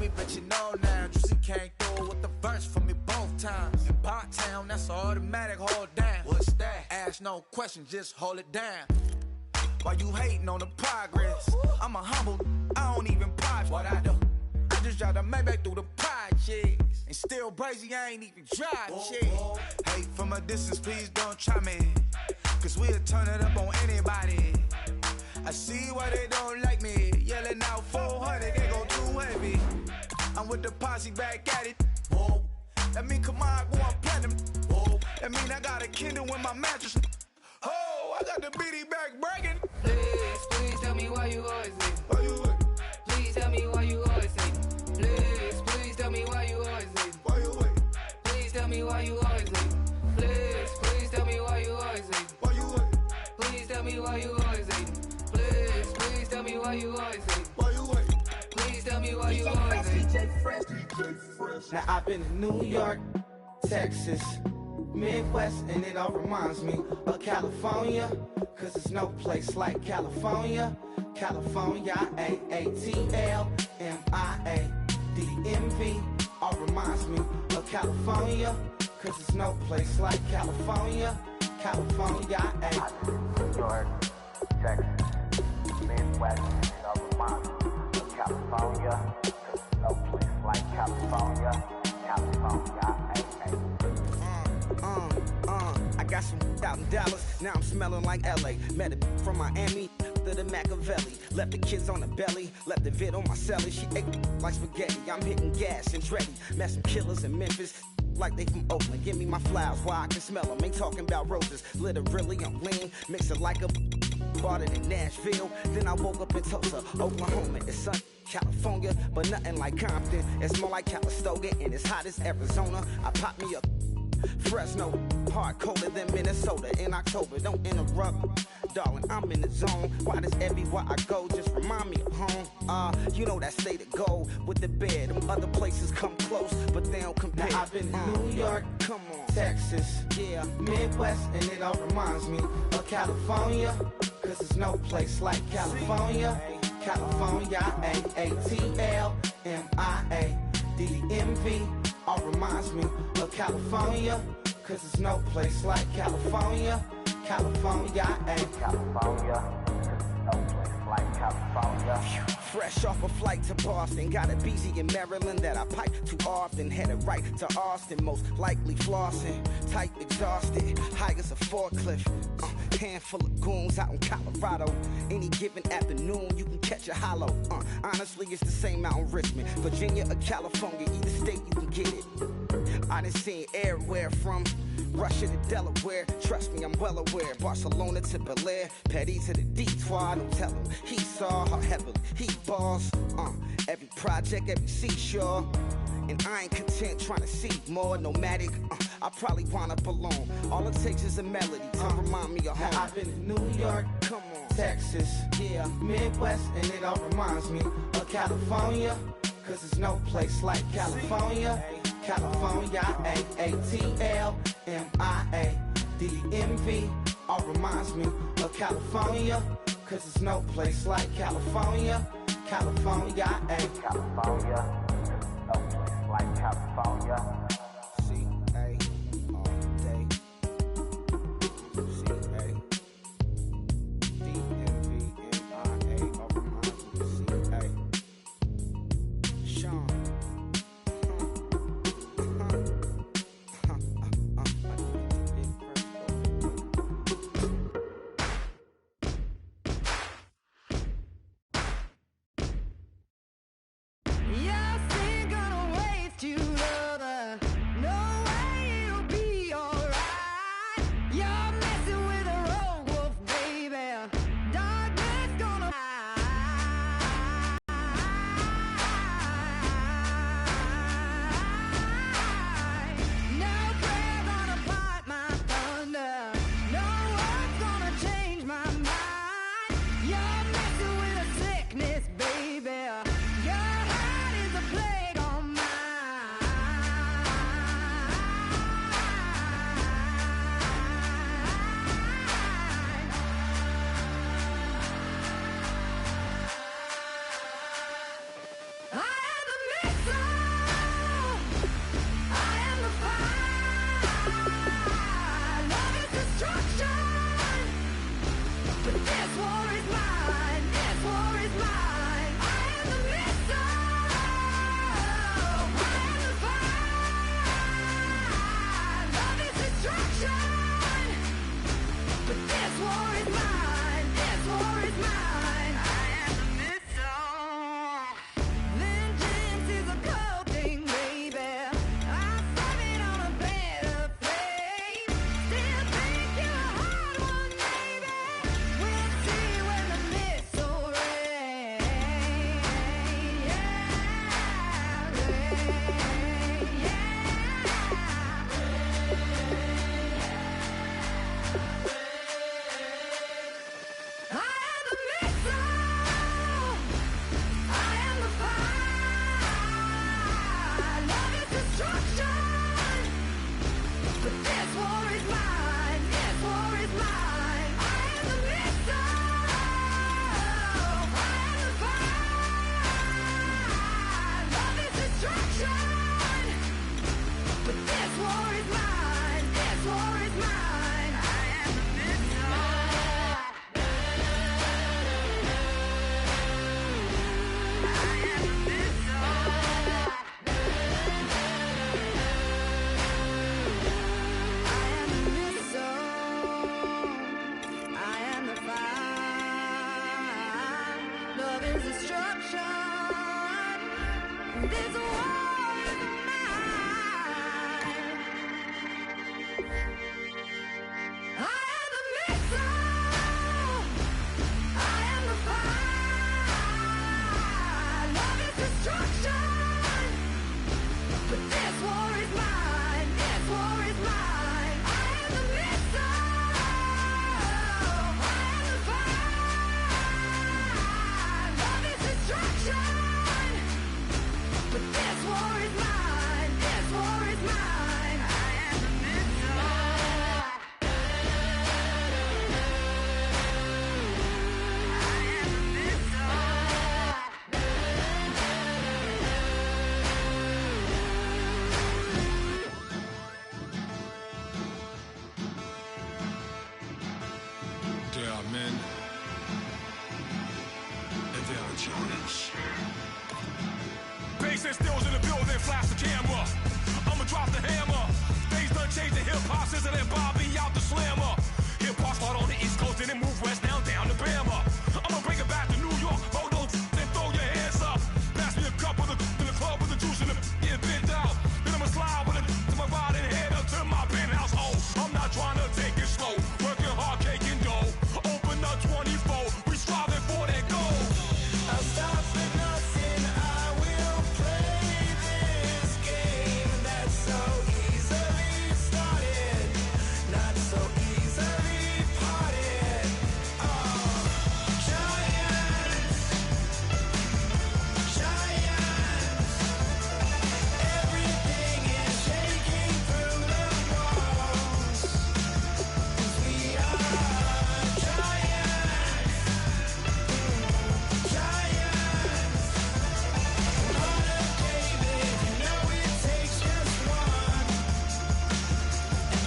me, but you know now. Juicy came through with the verse for me both times. In Bot-Town, that's automatic, hold down. What's that? Ask no question, just hold it down. Why you hating on the progress? I'm a humble, I don't even pop. What I do? I just drive the Maybach through the projects. And still crazy, I ain't even drive shit. Hate from a distance, please don't try me. Cause we'll turn it up on anybody. I see why they don't like me. Yelling out 400, they go too heavy. I'm with the posse back at it. That mean come on, go on platinum. That mean I got a Kindle in my mattress. Oh, I got the BD back bragging. Please tell me why you always hate. Why you wait? Please tell me why you always hate. Please tell me why you always hate. Why you wait? Please tell me why you always hate. Please tell me why you always hate. Why you wait? Please tell me why you always hate. Please tell me why you always hate. Why you wait? Please tell me why you always hate. DJ Fresh. Now I've been to New York, Texas, Midwest, and it all reminds me of California. Cause there's no place like California. California, AATLMIADMV. All reminds me of California. Cause there's no place like California. California, New York, Texas, Midwest, and all reminds me of California. Cause there's no place like California. California, I got some out in Dallas, now I'm smelling like LA. Met a from Miami to the Machiavelli. Left the kids on the belly, left the vid on my celly. She ate like spaghetti, I'm hitting gas and Dreddy. Met some killers in Memphis, like they from Oakland. Give me my flowers while I can smell them. Ain't talking about roses, literally I'm lean. Mix it like a bought it in Nashville. Then I woke up in Tulsa, Oklahoma. It's sun, California, but nothing like Compton. It's more like Calistoga and it's hot as Arizona. I pop me up Fresno, hard colder than Minnesota in October. Don't interrupt, darling, I'm in the zone. Why does everywhere I go just remind me of home? You know that state of gold with the bed. Them other places come close, but they don't compare. Now I've been to New York, come on, Texas, yeah, Midwest, and it all reminds me of California. Cause there's no place like California. California, AATLMIADMV. All reminds me of California. Cause there's no place like California. California, California, no place like California. Fresh off a flight to Boston, got a BZ in Maryland that I pipe too often. Headed right to Austin, most likely flossing. Tight, exhausted, high as a forklift. Handful of goons out in Colorado. Any given afternoon, you can catch a hollow. Honestly, it's the same out in Richmond, Virginia or California. Either state, you can get it. I done seen everywhere from Russia to Delaware. Trust me, I'm well aware. Barcelona to Bel Air, Petty to the Detroit. Don't tell him he saw how heavily he balls. Every project, every seashore. And I ain't content trying to see more nomadic. I probably wind up alone. All it takes is a melody to remind me of home. Now I've been to New York, come on, Texas, yeah, Midwest, and it all reminds me of California. Cause there's no place like California. California, AATLMIADMV. All reminds me of California. Cause there's no place like California. California, California, no place like California. C-A all day. C-A D-M-V-M-I-A. All reminds me of C-A. Sean. You're still gonna waste you, lover. love is destruction. This war is mine. I am the missile. I am the fire. Love is destruction. But this war is mine. This war is mine. I am the missile. I am the fire. Love is destruction. But this war is mine. This war is mine. I am the missile. I am the missile. There are men, and there are giants. Bass and stills in the building, flash the camera. I'ma drop the hammer. Things done changed the hip-hop, Sizzle and Bobby out the slammer. Hip-hop start on the East Coast and then move west, now down to Bama. I'ma bring it back to New York, hold on, then throw your hands up. Pass me a cup of the in the club with the juice in the get bent out. Then I'ma slide with it to my ride and head up to my penthouse. Oh, I'm not trying to take it slow, working hard, cake and dough. Open up 24, we striving for that goal. I'll stop for nothing, I will play this game that's so easily started, not so easily parted. Giants, giants, everything is shaking through the walls, 'cause we are giants, giants. Heart of David, you know it takes just one,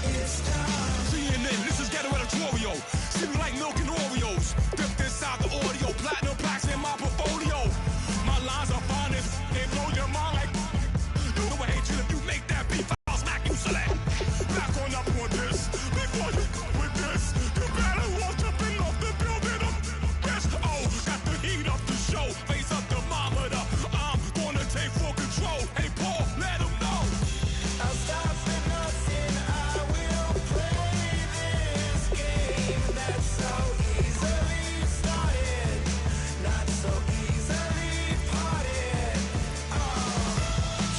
and it's time. CNN, this is ghetto editorial. See me like milk and Oreos. Dipped inside the audio, platinum plaques in my portfolio. My lines are finest, they blow your mind like. You know I hate you if you make that beef, I'll smack you select. Back on up on this, before you go with this. You better walk jumping off the building of this. Oh, got the heat up the show, face up the thermometer. I'm gonna take full control. Hey Paul, let him know. I'll stop for nothing, I will play this game that's so easily started, not so easily parted.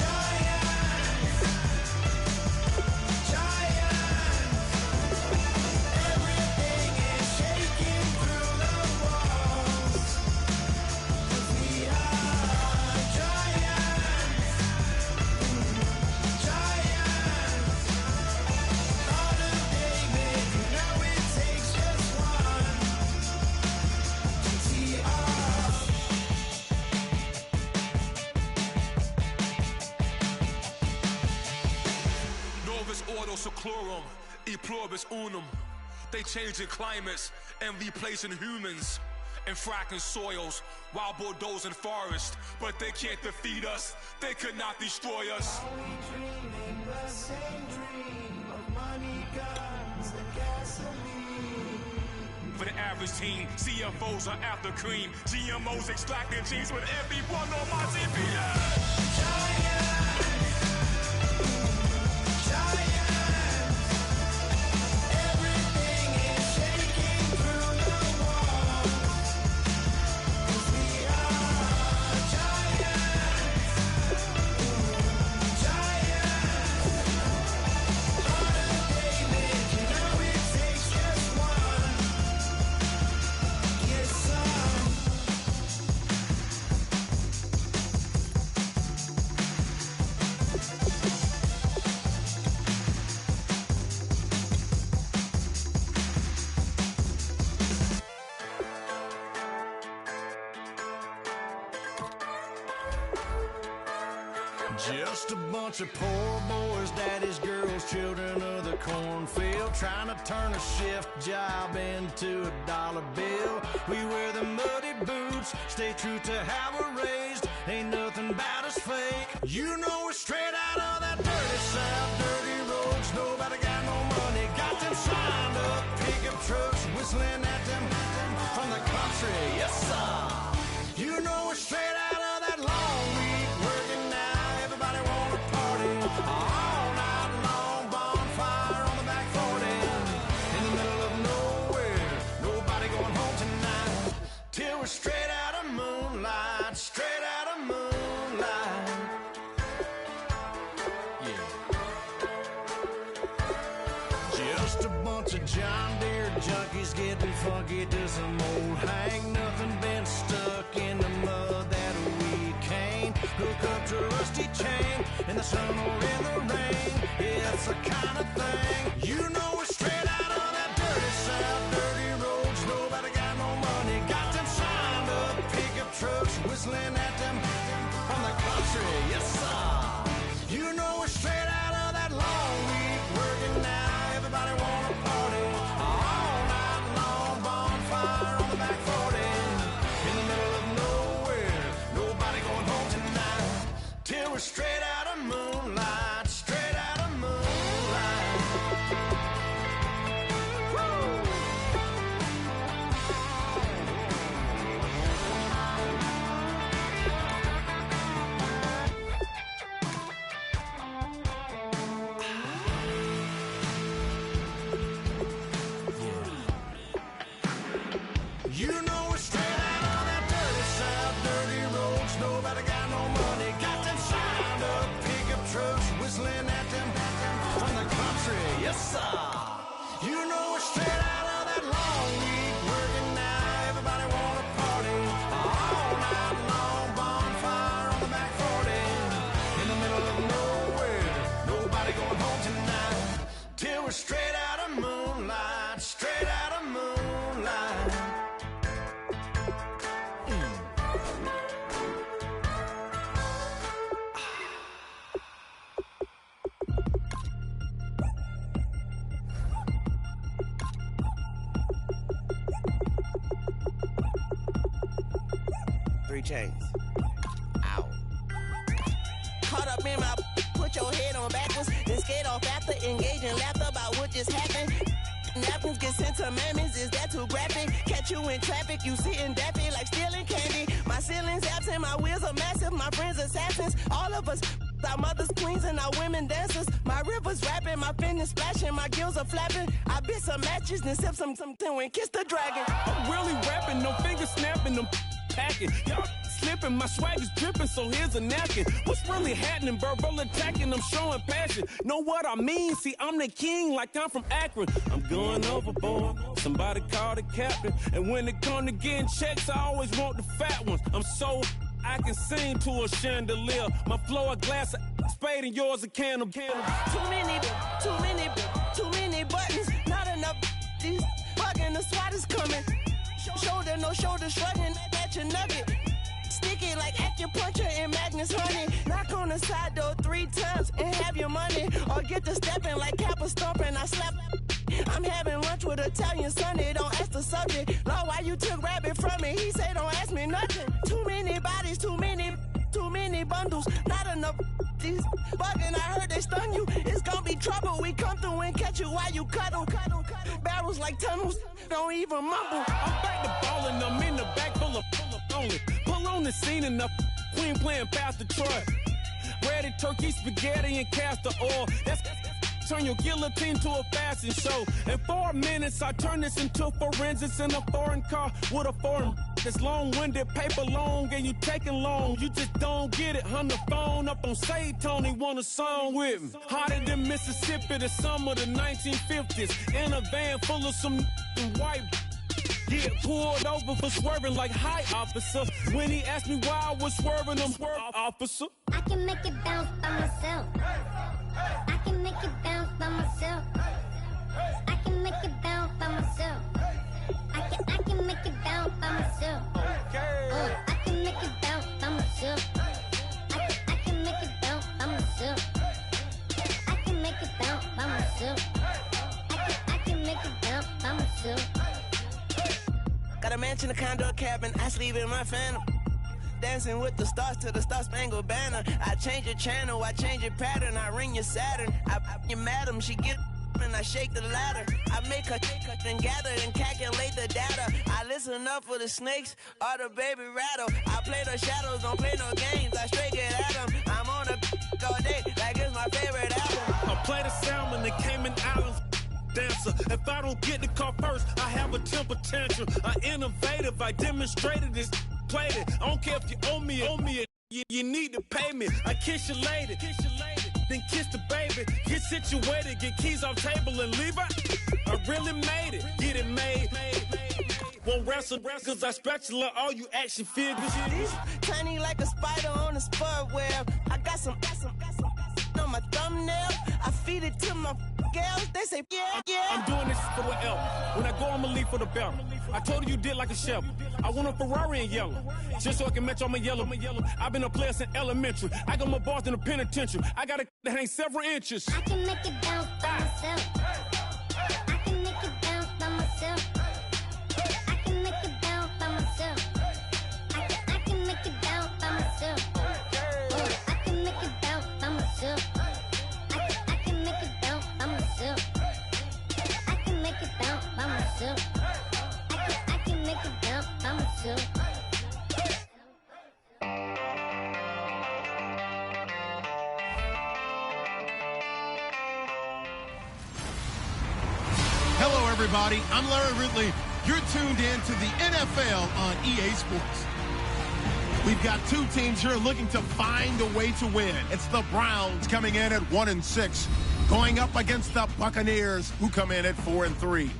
Giants, giants, everything is shaking through the walls, 'cause we are giants, giants. Heart of David, you know it takes just one to tee off. Novus ordo seclorum, e pluribus unum. They changing climates and replacing humans and fracking soils while bulldozing forests. But they can't defeat us, they could not destroy us. Are we dreaming the same dream of money, guns, and gasoline? For the average team, CFOs are after cream. GMOs extracting genes with everyone on my GPS. Giants, everything is shaking through the walls, 'cause we are giants, giants. Heart of David, you know it takes just one. Get some. Just a bunch of poor boys, daddies, girls, children of the cornfield, trying to turn a shift job into a dollar bill. We wear the muddy boots, stay true to how we're raised. Ain't nothing about us fake. You know we're straight out of that dirty south, dirty roads. Nobody got no money, got them signed up. Pickup trucks whistling at them from the country. Yes, sir. You straight out of moonlight, straight out of moonlight. Yeah. Just a bunch of John Deere junkies getting funky to some old hang. Nothing been stuck in the mud that we can't hook up to a rusty chain in the sun or in the rain. Yeah, it's the kind of thing you know we're straight out of that dirty south, dirty roads. Nobody got no money, got them signed up pickup trucks, whistling at them from the country. Yes, sir. You know we're straight out of that long week working now. Everybody wanna party all night long, bonfire on the back 40 in the middle of nowhere. Nobody going home tonight till we're straight out of moonlight, straight out of moonlight. Woo! You know we're straight out of that dirty south, dirty roads. Nobody got no money, got them signed up pickup trucks, whistling at them from the country. Yes, sir. You know we're straight out of that long week working now. Everybody wanna party all night long, bonfire on the back 40 in the middle of nowhere. Nobody going home tonight till we're straight out of moonlight, straight out of moonlight. Three chains. Ow. Caught up in my, put your head on backwards, then skate off after, engage in laughter about what just happened. Napkins get sent to mammies, is that too graphic? Catch you in traffic, you sitting daffy like stealing candy. My ceiling's absent, my wheels are massive, my friends assassins. All of us, our mothers queens and our women dancers. My rivers rapping, my fingers splashing, my gills are flapping. I bit some matches, then sip something and kiss the dragon. I'm really rapping, no fingers snapping, them packing. Y'all slipping, my swag is dripping, so here's a napkin. What's really happening? Verbal attacking, I'm showing passion. Know what I mean? See, I'm the king, like I'm from Akron. I'm going overboard. Somebody call the captain. And when it come to getting checks, I always want the fat ones. I'm so I can sing to a chandelier. My flow a glass of spade and yours a can of Too many buttons, not enough. These bugging, the SWAT is coming. Shoulder, no shoulder, shrugging at your nugget. Sticky like acupuncture and Magnus honey. Knock on the side door 3 times and have your money. Or get to stepping like Kappa stomping. I slap. I'm having lunch with Italian Sunday. Don't ask the subject. Lord, why you took rabbit from me? He say don't ask me nothing. Too many bodies, too many bundles. Not enough. These bugging, I heard they stun you. It's gonna be trouble. We come through and catch you while you cuddle. Barrels like tunnels. Don't even mumble. I'm back to ballin', I'm in the back full of only. Pull on the scene and the queen playing Pastor Troy. Breaded turkey, spaghetti, and castor oil. That's turn your guillotine to a fashion show. In 4 minutes, I turn this into forensics in a foreign car with a foreign. It's long-winded, paper long, and you taking long. You just don't get it. On the phone up on Say Tony, want a song with me. Hotter than Mississippi, the summer of the 1950s. In a van full of some white. Get pulled over for swerving like hi, officer. When he asked me why I was swerving, I'm swerve, officer. I can make it bounce by myself. I can make it bounce by myself. I can make it bounce by myself. I can make it bounce by myself. I can make it bounce by myself. I can make it bounce by myself. I can make it bounce by myself. I can make it bounce by myself. Got a mansion, a condo, a cabin. I sleep in my phantom. Dancing with the stars to the Star-Spangled Banner. I change your channel, I change your pattern. I ring your Saturn. I your madam, she get and I shake the ladder. I make her and gather and calculate the data. I listen up for the snakes or the baby rattle. I play the shadows, don't play no games. I straight get at them. I'm on the all day like it's my favorite album. I play the salmon, the Cayman Islands. dancer. If I don't get the car first, I have a temper tantrum. I innovative, I demonstrated this, played it. I don't care if you owe me it. You need to pay me. I kiss your lady, then kiss the baby. Get situated, get keys off table and leave her. I really made it, get it made. Won't wrestle, cause I spatula all you action figures. Tiny like a spider on a spud web. I got some on my thumbnail. I feed it to my girls. They say, yeah. I'm doing this for the L. When I go, I'ma leave for the belt. I told her you did like a Chevy. I want a Ferrari in yellow, just so I can match all my yellow. I've been a player since elementary. I got my bars in the penitentiary. I got a that hang several inches. I can make it bounce by myself. I can make it bounce by myself. I can make it bounce by myself. I can make it bounce by myself. I can make it bounce by myself. I can make it bounce by myself. I can make it bounce by myself. I can make it bounce by myself. Hello, everybody. I'm Larry Ridley. You're tuned in to the NFL on EA Sports. We've got two teams here looking to find a way to win. It's the Browns coming in at 1-6, going up against the Buccaneers, who come in at 4-3.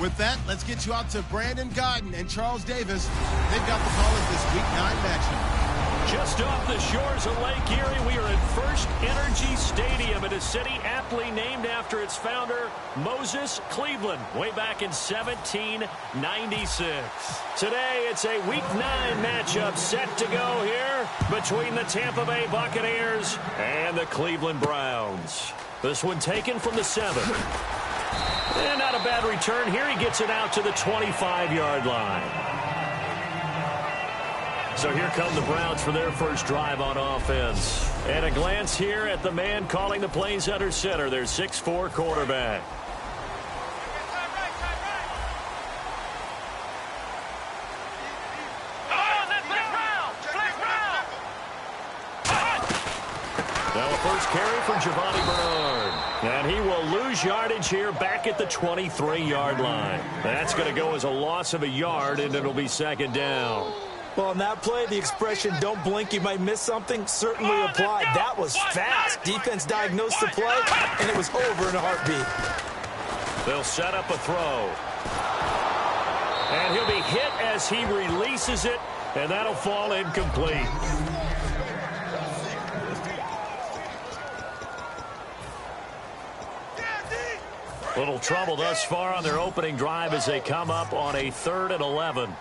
With that, let's get you out to Brandon Godden and Charles Davis. They've got the call of this Week 9 matchup. Just off the shores of Lake Erie, we are at First Energy Stadium in a city aptly named after its founder, Moses Cleveland, way back in 1796. Today, it's a Week 9 matchup set to go here between the Tampa Bay Buccaneers and the Cleveland Browns. This one taken from the 7. And not a bad return here. He gets it out to the 25-yard line. So here come the Browns for their first drive on offense. And a glance here at the man calling the plays under center, their 6'4" quarterback. Now a first carry for Giovanni Bernard. And he will lose yardage here back at the 23-yard line. That's going to go as a loss of a yard, and it'll be second down. Well, on that play, the expression, don't blink, you might miss something, certainly applied. That was fast. Defense diagnosed the play, and it was over in a heartbeat. They'll set up a throw. And he'll be hit as he releases it, and that'll fall incomplete. Little trouble thus far on their opening drive as they come up on a 3rd and 11.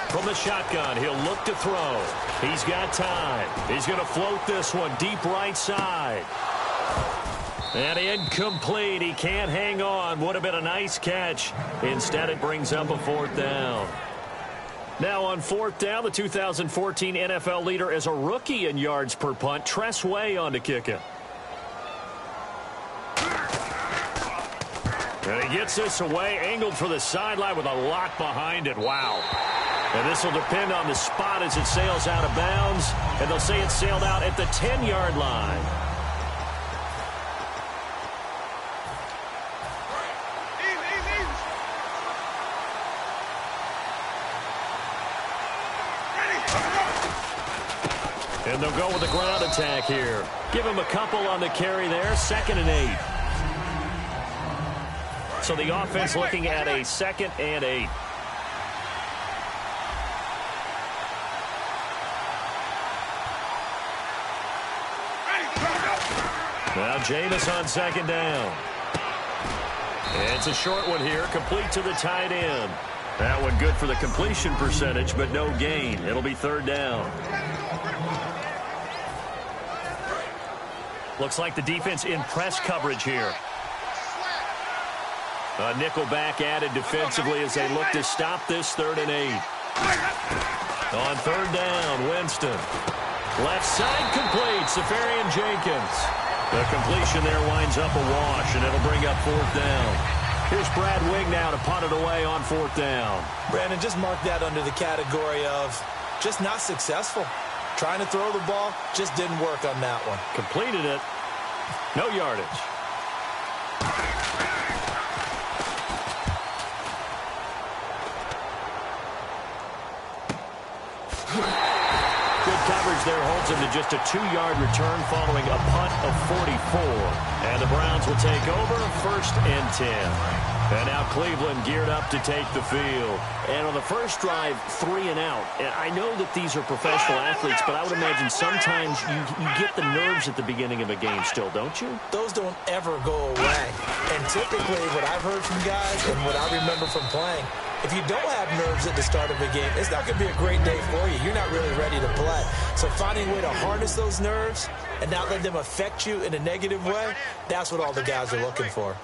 From the shotgun, he'll look to throw. He's got time. He's going to float this one deep right side. And incomplete. He can't hang on. Would have been a nice catch. Instead, it brings up a 4th down. Now on 4th down, the 2014 NFL leader as a rookie in yards per punt, Tress Way on to kick it. And he gets this away, angled for the sideline with a lot behind it. Wow. And this will depend on the spot as it sails out of bounds. And they'll say it sailed out at the 10-yard line. And they'll go with the ground attack here. Give him a couple on the carry there. 2nd and 8. So the offense looking at a 2nd and 8. Now Jameis on 2nd down. And it's a short one here, complete to the tight end. That one good for the completion percentage, but no gain. It'll be 3rd down. Looks like the defense in press coverage here. A nickelback added defensively as they look to stop this 3rd and 8. On 3rd down, Winston. Left side complete, Safarian Jenkins. The completion there winds up a wash, and it'll bring up 4th down. Here's Brad Wing now to punt it away on 4th down. Brandon, just mark that under the category of just not successful. Trying to throw the ball just didn't work on that one. Completed it. No yardage. Good coverage there holds him to just a 2-yard return following a punt of 44. And the Browns will take over 1st and 10. And now Cleveland geared up to take the field. And on the first drive, 3 and out. And I know that these are professional athletes, but I would imagine sometimes you get the nerves at the beginning of a game still, don't you? Those don't ever go away. And typically what I've heard from guys and what I remember from playing, if you don't have nerves at the start of a game, it's not going to be a great day for you. You're not really ready to play. So finding a way to harness those nerves and not let them affect you in a negative way, that's what all the guys are looking for.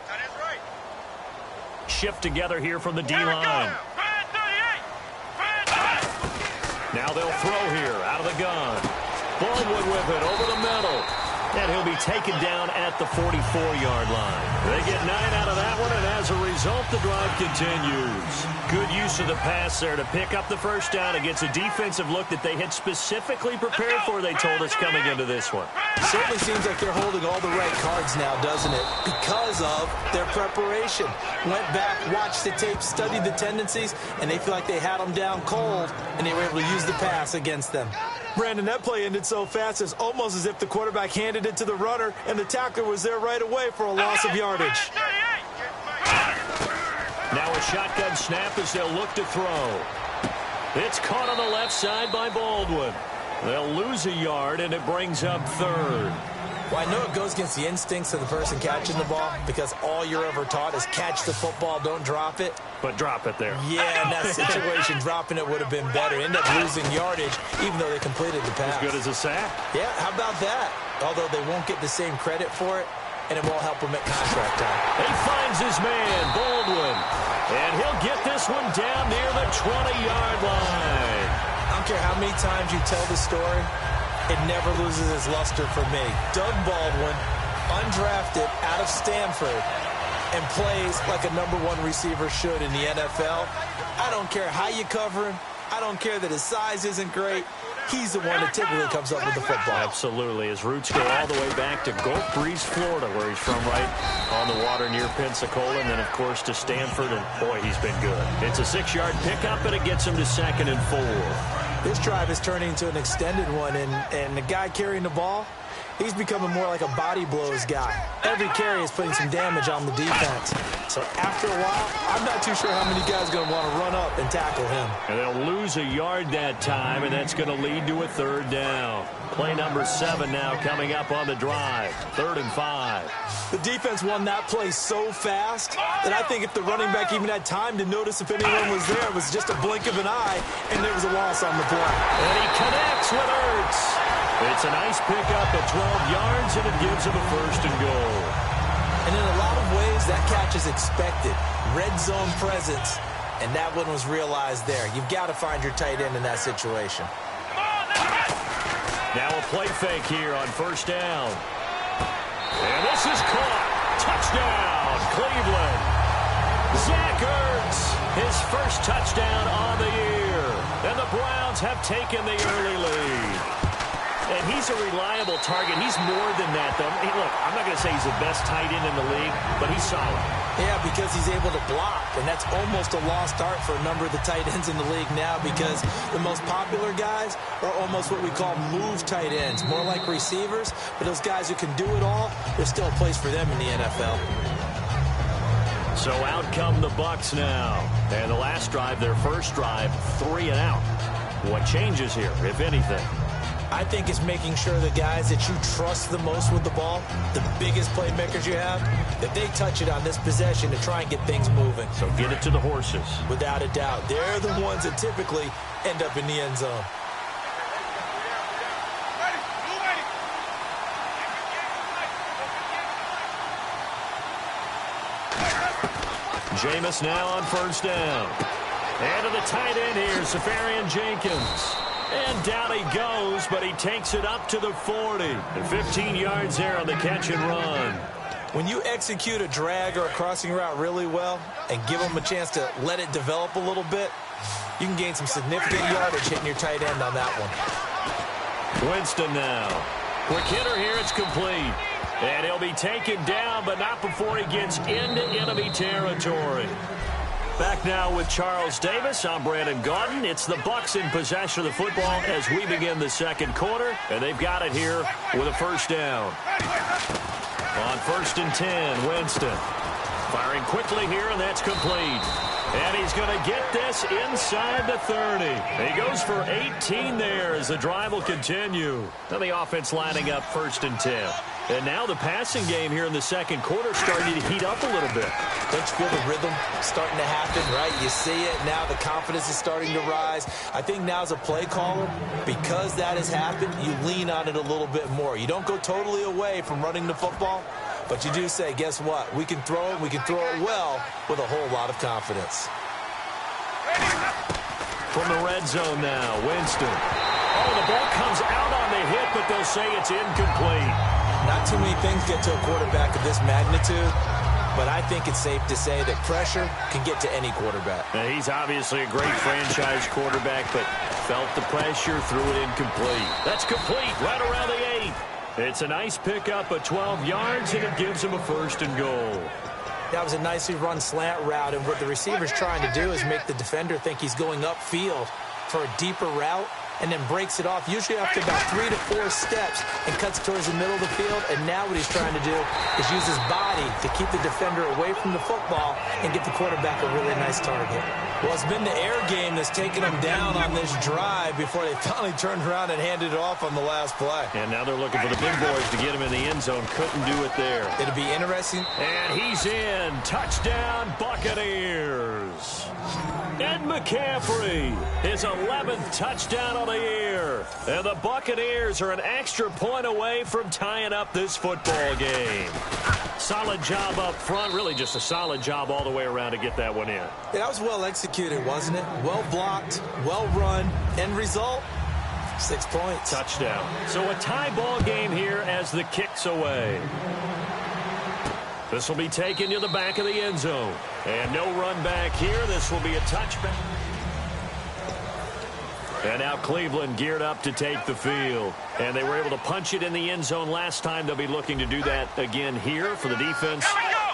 Shift together here from the D-line. Now they'll throw here out of the gun. Baldwin with it over the middle. And he'll be taken down at the 44-yard line. They get 9 out of that one, and as a result, the drive continues. Good use of the pass there to pick up the first down against a defensive look that they had specifically prepared for, they told us, coming into this one. Certainly seems like they're holding all the right cards now, doesn't it? Because of their preparation. Went back, watched the tape, studied the tendencies, and they feel like they had them down cold, and they were able to use the pass against them. Brandon, that play ended so fast, it's almost as if the quarterback handed it to the runner, and the tackler was there right away for a loss of yardage. Now a shotgun snap as they'll look to throw. It's caught on the left side by Baldwin. They'll lose a yard, and it brings up 3rd. Well, I know it goes against the instincts of the person catching the ball because all you're ever taught is catch the football, don't drop it. But drop it there. Yeah, in that situation, dropping it would have been better. End up losing yardage, even though they completed the pass. As good as a sack. Yeah, how about that? Although they won't get the same credit for it, and it won't help him at contract time. He finds his man, Baldwin. And he'll get this one down near the 20-yard line. I don't care how many times you tell the story, it never loses its luster for me. Doug Baldwin, undrafted out of Stanford, and plays like a #1 receiver should in the NFL. I don't care how you cover him. I don't care that his size isn't great. He's the one that typically comes up with the football. Absolutely. His roots go all the way back to Gulf Breeze, Florida, where he's from, right on the water near Pensacola, and then, of course, to Stanford, and, boy, he's been good. It's a 6-yard pickup, and it gets him to 2nd and 4. This drive is turning into an extended one, and the guy carrying the ball, he's becoming more like a body blows guy. Every carry is putting some damage on the defense. So after a while, I'm not too sure how many guys are going to want to run up and tackle him. And they'll lose a yard that time, and that's going to lead to a 3rd down. Play number 7 now coming up on the drive. 3rd and 5. The defense won that play so fast that I think if the running back even had time to notice if anyone was there, it was just a blink of an eye, and there was a loss on the play. And he connects with Ertz. It's a nice pickup at 12 yards, and it gives him a 1st and goal. And in a lot of ways, that catch is expected. Red zone presence, and that one was realized there. You've got to find your tight end in that situation. Now a play fake here on 1st down. And this is caught. Touchdown, Cleveland. Zach Ertz, his first touchdown on the year. And the Browns have taken the early lead. And he's a reliable target. He's more than that, though. Hey, look, I'm not going to say he's the best tight end in the league, but he's solid. Yeah, because he's able to block, and that's almost a lost art for a number of the tight ends in the league now because the most popular guys are almost what we call move tight ends, more like receivers, but those guys who can do it all, there's still a place for them in the NFL. So out come the Bucs now. And the last drive, their first drive, 3 and out. What changes here, if anything? I think it's making sure the guys that you trust the most with the ball, the biggest playmakers you have, that they touch it on this possession to try and get things moving. So get it to the horses. Without a doubt. They're the ones that typically end up in the end zone. Jameis now on 1st down. And to the tight end here, Safarian Jenkins. And down he goes, but he takes it up to the 40. And 15 yards there on the catch and run. When you execute a drag or a crossing route really well and give them a chance to let it develop a little bit, you can gain some significant yardage hitting your tight end on that one. Winston now. Quick hitter here, it's complete. And he'll be taken down, but not before he gets into enemy territory. Back now with Charles Davis. I'm Brandon Gaudin. It's the Bucs in possession of the football as we begin the second quarter. And they've got it here with a first down. On 1st and 10, Winston. Firing quickly here, and that's complete. And he's going to get this inside the 30. He goes for 18 there as the drive will continue. Now the offense lining up 1st and 10. And now the passing game here in the second quarter starting to heat up a little bit. Don't you feel the rhythm starting to happen, right? You see it. Now the confidence is starting to rise. I think now as a play caller, because that has happened, you lean on it a little bit more. You don't go totally away from running the football, but you do say, guess what? We can throw it. We can throw it well with a whole lot of confidence. From the red zone now, Winston. Oh, the ball comes out on the hit, but they'll say it's incomplete. Not too many things get to a quarterback of this magnitude, but I think it's safe to say that pressure can get to any quarterback. Now, he's obviously a great franchise quarterback, but felt the pressure, threw it incomplete. That's complete right around the 8. It's a nice pickup of 12 yards, and it gives him a 1st and goal. That was a nicely run slant route, and what the receiver's trying to do is make the defender think he's going upfield for a deeper route, and then breaks it off, usually after about 3 to 4 steps, and cuts towards the middle of the field. And now what he's trying to do is use his body to keep the defender away from the football and get the quarterback a really nice target. Well, it's been the air game that's taken them down on this drive before they finally turned around and handed it off on the last play. And now they're looking for the big boys to get him in the end zone. Couldn't do it there. It'll be interesting. And he's in. Touchdown, Buccaneers. Ed McCaffrey, his 11th touchdown of the year. And the Buccaneers are an extra point away from tying up this football game. Solid job up front. Really just a solid job all the way around to get that one in. Yeah, that was well executed, wasn't it? Well blocked, well run. End result, 6 points. Touchdown. So a tie ball game here as the kick's away. This will be taken to the back of the end zone. And no run back here. This will be a touchback. And now Cleveland geared up to take the field. And they were able to punch it in the end zone last time. They'll be looking to do that again here for the defense.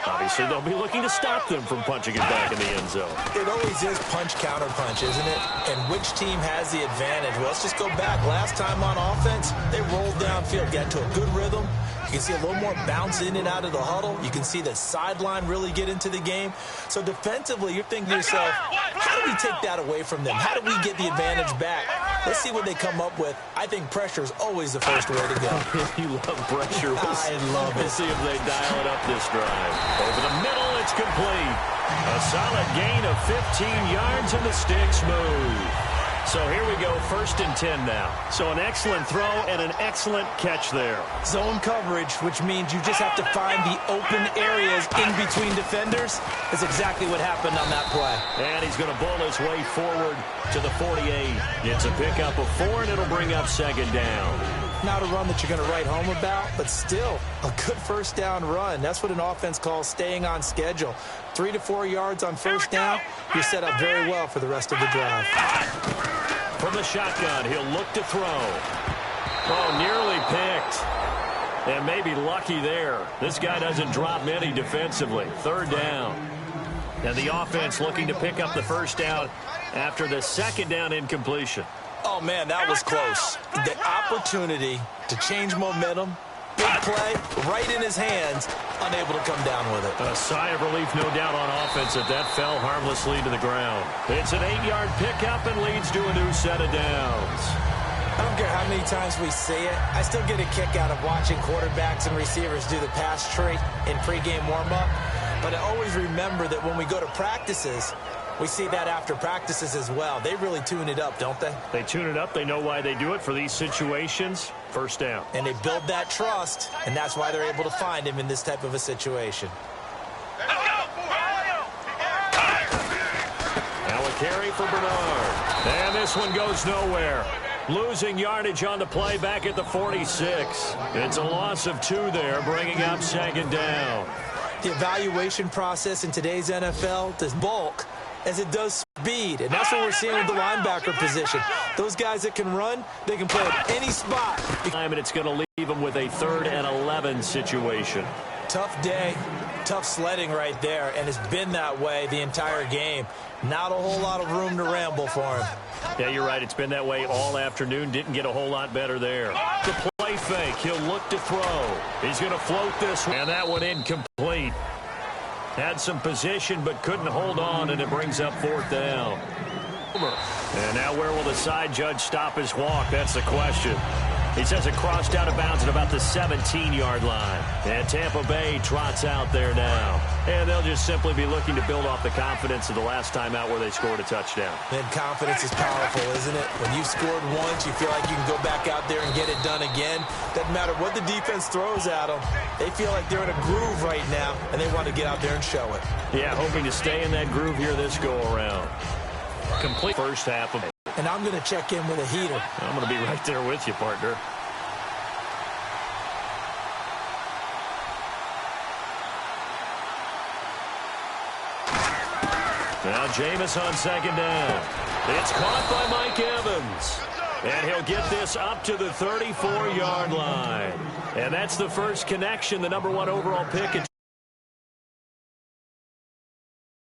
Obviously, they'll be looking to stop them from punching it back in the end zone. It always is punch-counter punch, isn't it? And which team has the advantage? Well, let's just go back. Last time on offense, they rolled downfield, got to a good rhythm. You can see a little more bounce in and out of the huddle. You can see the sideline really get into the game. So defensively, you're thinking to yourself, how do we take that away from them? How do we get the advantage back? Let's see what they come up with. I think pressure is always the first way to go. You love pressure. I love it. We'll see if they dial it up this drive. Over the middle, it's complete. A solid gain of 15 yards, and the sticks move. So here we go, 1st and 10 now. So an excellent throw and an excellent catch there. Zone coverage, which means you just have to find the open areas in between defenders. That's exactly what happened on that play. And he's going to bowl his way forward to the 48. It's a pickup of 4, and it'll bring up 2nd down. Not a run that you're going to write home about, but still a good first down run. That's what an offense calls staying on schedule. 3 to 4 yards on first down, you're set up very well for the rest of the drive. From the shotgun, he'll look to throw. Oh, nearly picked. And maybe lucky there. This guy doesn't drop many defensively. 3rd down. And the offense looking to pick up the first down after the 2nd down incompletion. Oh, man, that was close. The opportunity to change momentum, big play, right in his hands, unable to come down with it. A sigh of relief, no doubt, on offense that fell harmlessly to the ground. It's an 8-yard pickup and leads to a new set of downs. I don't care how many times we see it. I still get a kick out of watching quarterbacks and receivers do the pass tree in pregame warm-up. But I always remember that when we go to practices, we see that after practices as well. They really tune it up, don't they? They tune it up. They know why they do it for these situations. First down. And they build that trust, and that's why they're able to find him in this type of a situation. Now a carry for Bernard. And this one goes nowhere. Losing yardage on the play back at the 46. It's a loss of 2 there, bringing up 2nd down. The evaluation process in today's NFL does bulk as it does speed. And that's what we're seeing with the linebacker position. Those guys that can run, they can play at any spot. And it's going to leave them with a 3rd and 11 situation. Tough day, tough sledding right there, and it's been that way the entire game. Not a whole lot of room to ramble for him. Yeah, you're right. It's been that way all afternoon. Didn't get a whole lot better there. The play fake. He'll look to throw. He's going to float this one. And that one incomplete. Had some position but couldn't hold on, and it brings up 4th down. And now where will the side judge stop his walk? That's the question. He says it crossed out of bounds at about the 17-yard line. And Tampa Bay trots out there now. And they'll just simply be looking to build off the confidence of the last time out where they scored a touchdown. And confidence is powerful, isn't it? When you've scored once, you feel like you can go back out there and get it done again. Doesn't matter what the defense throws at them. They feel like they're in a groove right now, and they want to get out there and show it. Yeah, hoping to stay in that groove here this go-around. Complete first half of it. And I'm going to check in with a heater. I'm going to be right there with you, partner. Now Jameis on 2nd down. It's caught by Mike Evans. And he'll get this up to the 34-yard line. And that's the first connection, the #1 overall pick.